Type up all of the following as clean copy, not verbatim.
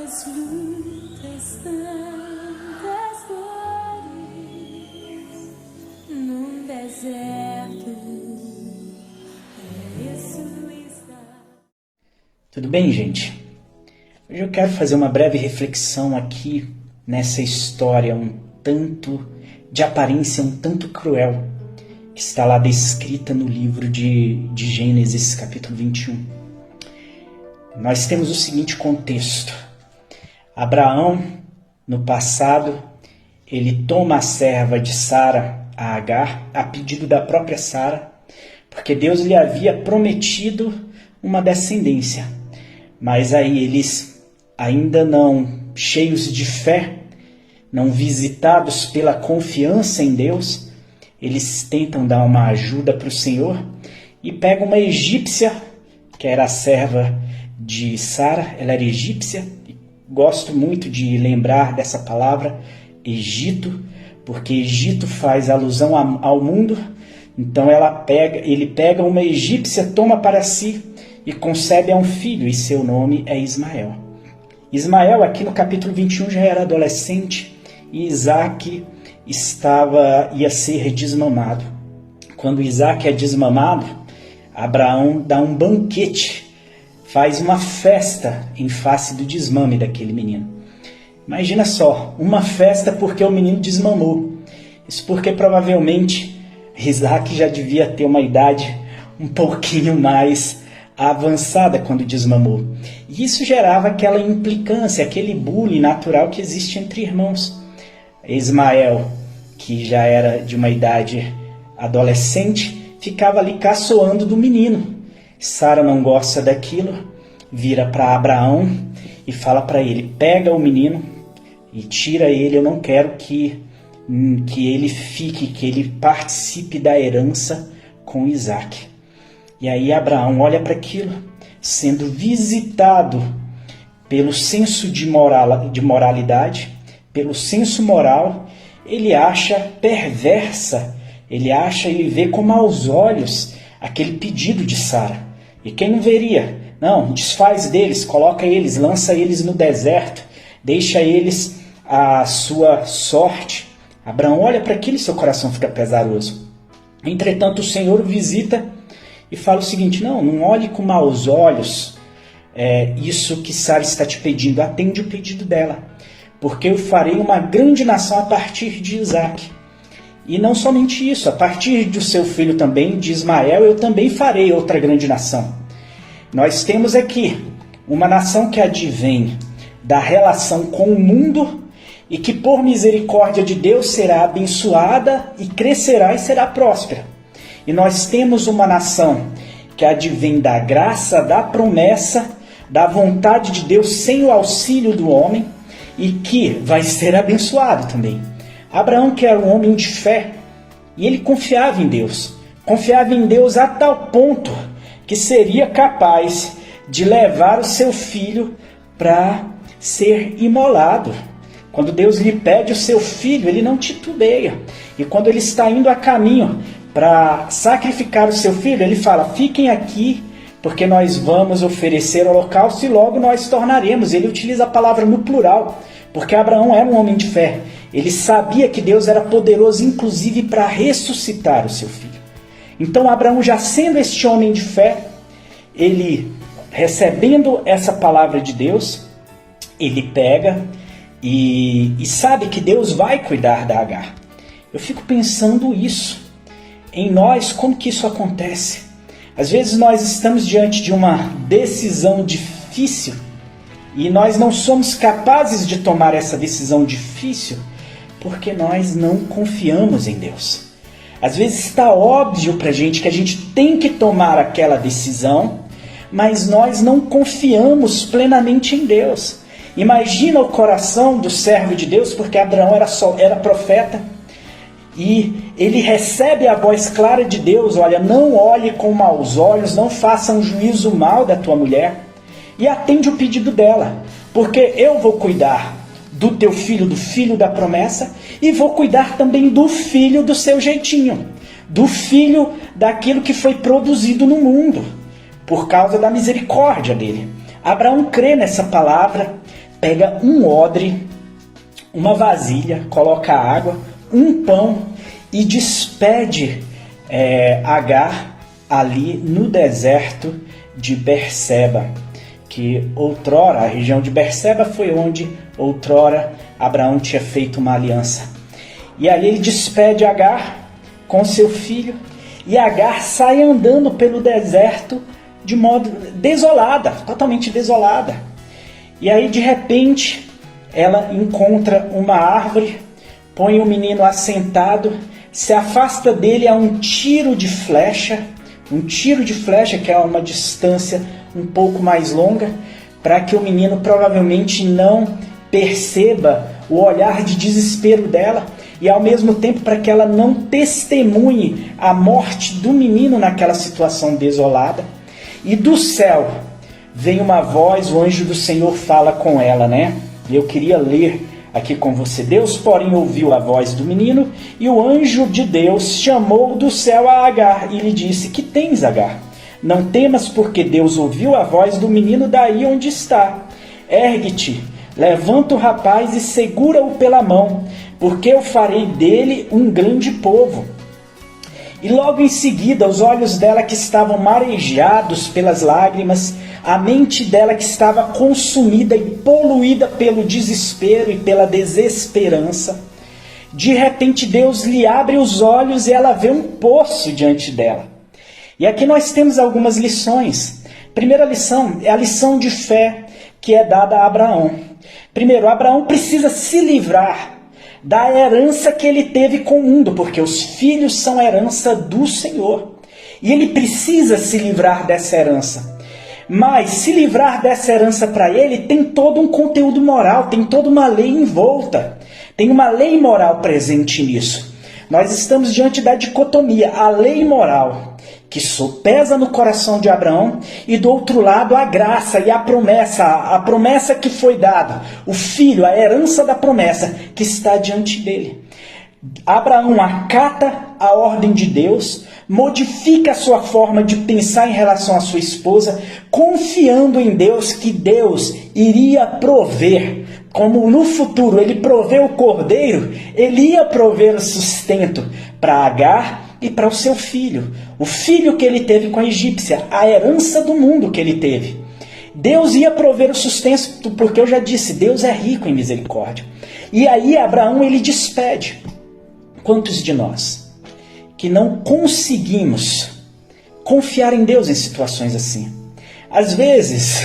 tantas lutas, tantas dores num deserto. Isso está. Tudo bem, gente? Hoje eu quero fazer uma breve reflexão aqui nessa história um tanto de aparência um tanto cruel que está lá descrita no livro de Gênesis, capítulo 21. Nós temos o seguinte contexto. Abraão, no passado, ele toma a serva de Sara, a Agar, a pedido da própria Sara, porque Deus lhe havia prometido uma descendência. Mas aí eles, ainda não cheios de fé, não visitados pela confiança em Deus, eles tentam dar uma ajuda para o Senhor e pegam uma egípcia, que era a serva de Sara, ela era egípcia. Gosto muito de lembrar dessa palavra, Egito, porque Egito faz alusão ao mundo. Então ele pega uma egípcia, toma para si e concebe a um filho, e seu nome é Ismael. Ismael, aqui no capítulo 21, já era adolescente, e Isaac ia ser desmamado. Quando Isaac é desmamado, Abraão dá um banquete, faz uma festa em face do desmame daquele menino. Imagina só, uma festa porque o menino desmamou. Isso porque provavelmente Isaac já devia ter uma idade um pouquinho mais avançada quando desmamou. E isso gerava aquela implicância, aquele bullying natural que existe entre irmãos. Ismael, que já era de uma idade adolescente, ficava ali caçoando do menino. Sara não gosta daquilo, vira para Abraão e fala para ele: pega o menino e tira ele, eu não quero que ele fique, que ele participe da herança com Isaac. E aí Abraão olha para aquilo, sendo visitado pelo senso de moralidade, pelo senso moral, ele acha perversa, ele vê com maus olhos aquele pedido de Sara. E quem não veria? Não, desfaz deles, coloca eles, lança eles no deserto, deixa eles à sua sorte. Abraão olha para aquilo e seu coração fica pesaroso. Entretanto, o Senhor o visita e fala o seguinte: não olhe com maus olhos isso que Sara está te pedindo, atende o pedido dela, porque eu farei uma grande nação a partir de Isaac. E não somente isso, a partir do seu filho também, de Ismael, eu também farei outra grande nação. Nós temos aqui uma nação que advém da relação com o mundo e que por misericórdia de Deus será abençoada e crescerá e será próspera. E nós temos uma nação que advém da graça, da promessa, da vontade de Deus sem o auxílio do homem e que vai ser abençoado também. Abraão, que era um homem de fé, e ele confiava em Deus a tal ponto que seria capaz de levar o seu filho para ser imolado. Quando Deus lhe pede o seu filho, ele não titubeia. E quando ele está indo a caminho para sacrificar o seu filho, ele fala: fiquem aqui, porque nós vamos oferecer holocausto e logo nós tornaremos. Ele utiliza a palavra no plural, porque Abraão era um homem de fé. Ele sabia que Deus era poderoso, inclusive, para ressuscitar o seu filho. Então, Abraão, já sendo este homem de fé, ele, recebendo essa palavra de Deus, ele pega e sabe que Deus vai cuidar da Agar. Eu fico pensando isso. Em nós, como que isso acontece? Às vezes nós estamos diante de uma decisão difícil e nós não somos capazes de tomar essa decisão difícil porque nós não confiamos em Deus. Às vezes está óbvio para a gente que a gente tem que tomar aquela decisão, mas nós não confiamos plenamente em Deus. Imagina o coração do servo de Deus, porque Abraão era profeta, e ele recebe a voz clara de Deus: olha, não olhe com maus olhos, não faça um juízo mal da tua mulher, e atende o pedido dela, porque eu vou cuidar do teu filho, do filho da promessa, e vou cuidar também do filho do seu jeitinho, do filho daquilo que foi produzido no mundo, por causa da misericórdia dele. Abraão crê nessa palavra, pega um odre, uma vasilha, coloca água, um pão e despede Agar ali no deserto de Berseba, que outrora, a região de Berseba foi onde outrora Abraão tinha feito uma aliança. E ali ele despede Agar com seu filho, e Agar sai andando pelo deserto de modo desolada, totalmente desolada. E aí de repente ela encontra uma árvore, põe o menino assentado, se afasta dele a um tiro de flecha que é uma distância um pouco mais longa, para que o menino provavelmente não perceba o olhar de desespero dela, e ao mesmo tempo para que ela não testemunhe a morte do menino naquela situação desolada. E do céu vem uma voz, o anjo do Senhor fala com ela, né? E eu queria ler aqui com você. Deus, porém, ouviu a voz do menino, e o anjo de Deus chamou do céu a Agar e lhe disse: que tens, Agar? Não temas, porque Deus ouviu a voz do menino daí onde está. Ergue-te, levanta o rapaz e segura-o pela mão, porque eu farei dele um grande povo. E logo em seguida, os olhos dela que estavam marejados pelas lágrimas, a mente dela que estava consumida e poluída pelo desespero e pela desesperança, de repente Deus lhe abre os olhos e ela vê um poço diante dela. E aqui nós temos algumas lições. Primeira lição é a lição de fé que é dada a Abraão. Primeiro, Abraão precisa se livrar da herança que ele teve com o mundo, porque os filhos são herança do Senhor. E ele precisa se livrar dessa herança. Mas se livrar dessa herança para ele tem todo um conteúdo moral, tem toda uma lei em volta. Tem uma lei moral presente nisso. Nós estamos diante da dicotomia, a lei moral, que sopesa no coração de Abraão, e do outro lado a graça e a promessa que foi dada, o filho, a herança da promessa que está diante dele. Abraão acata a ordem de Deus, modifica a sua forma de pensar em relação à sua esposa, confiando em Deus que Deus iria prover. Como no futuro ele proveu o cordeiro, ele ia prover o sustento para Agar e para o seu filho. O filho que ele teve com a egípcia, a herança do mundo que ele teve. Deus ia prover o sustento, porque eu já disse, Deus é rico em misericórdia. E aí Abraão ele despede. Quantos de nós que não conseguimos confiar em Deus em situações assim? Às vezes,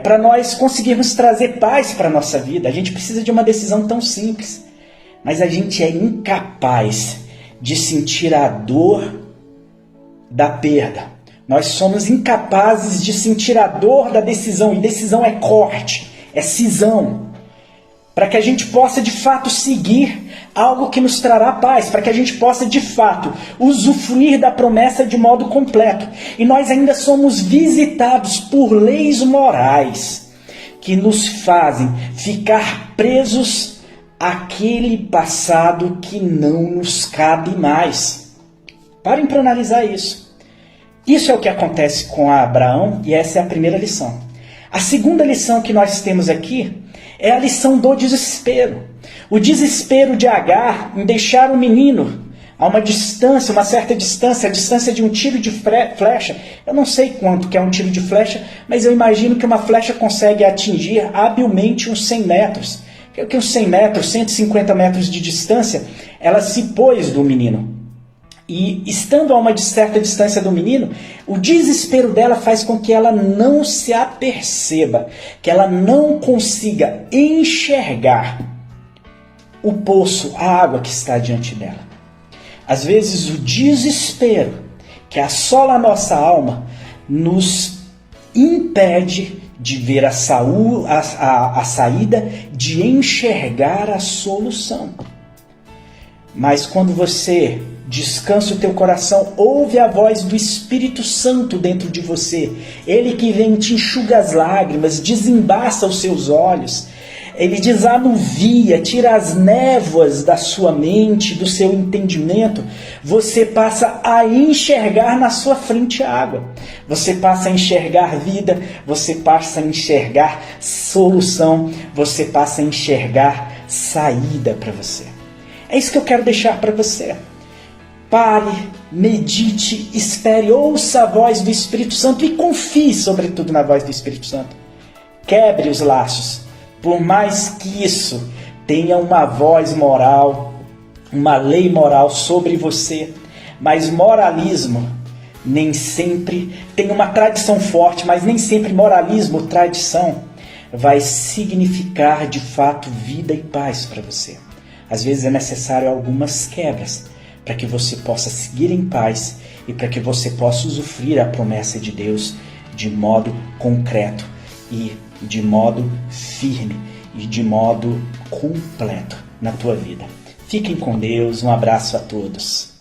para nós conseguirmos trazer paz para a nossa vida, a gente precisa de uma decisão tão simples. Mas a gente é incapaz de sentir a dor da perda. Nós somos incapazes de sentir a dor da decisão. E decisão é corte, é cisão. Para que a gente possa de fato seguir algo que nos trará paz, para que a gente possa de fato usufruir da promessa de modo completo. E nós ainda somos visitados por leis morais que nos fazem ficar presos àquele passado que não nos cabe mais. Parem para analisar isso. Isso é o que acontece com Abraão e essa é a primeira lição. A segunda lição que nós temos aqui é a lição do desespero. O desespero de Agar em deixar o menino a uma distância, uma certa distância, a distância de um tiro de flecha. Eu não sei quanto que é um tiro de flecha, mas eu imagino que uma flecha consegue atingir habilmente uns 100 metros. Que uns 100 metros, 150 metros de distância, ela se pôs do menino. E estando a uma certa distância do menino, o desespero dela faz com que ela não se aperceba, que ela não consiga enxergar o poço, a água que está diante dela. Às vezes o desespero que assola a nossa alma nos impede de ver a saída, de enxergar a solução. Mas quando você descansa o teu coração, ouve a voz do Espírito Santo dentro de você, ele que vem te enxuga as lágrimas, desembaça os seus olhos, Ele desanuvia, tira as névoas da sua mente, do seu entendimento. Você passa a enxergar na sua frente a água. Você passa a enxergar vida, você passa a enxergar solução, você passa a enxergar saída para você. É isso que eu quero deixar para você. Pare, medite, espere, ouça a voz do Espírito Santo e confie sobretudo na voz do Espírito Santo. Quebre os laços, por mais que isso tenha uma voz moral, uma lei moral sobre você, mas moralismo nem sempre tem uma tradição forte, mas nem sempre moralismo, tradição, vai significar de fato vida e paz para você. Às vezes é necessário algumas quebras para que você possa seguir em paz e para que você possa usufruir a promessa de Deus de modo concreto e de modo firme e de modo completo na tua vida. Fiquem com Deus, um abraço a todos.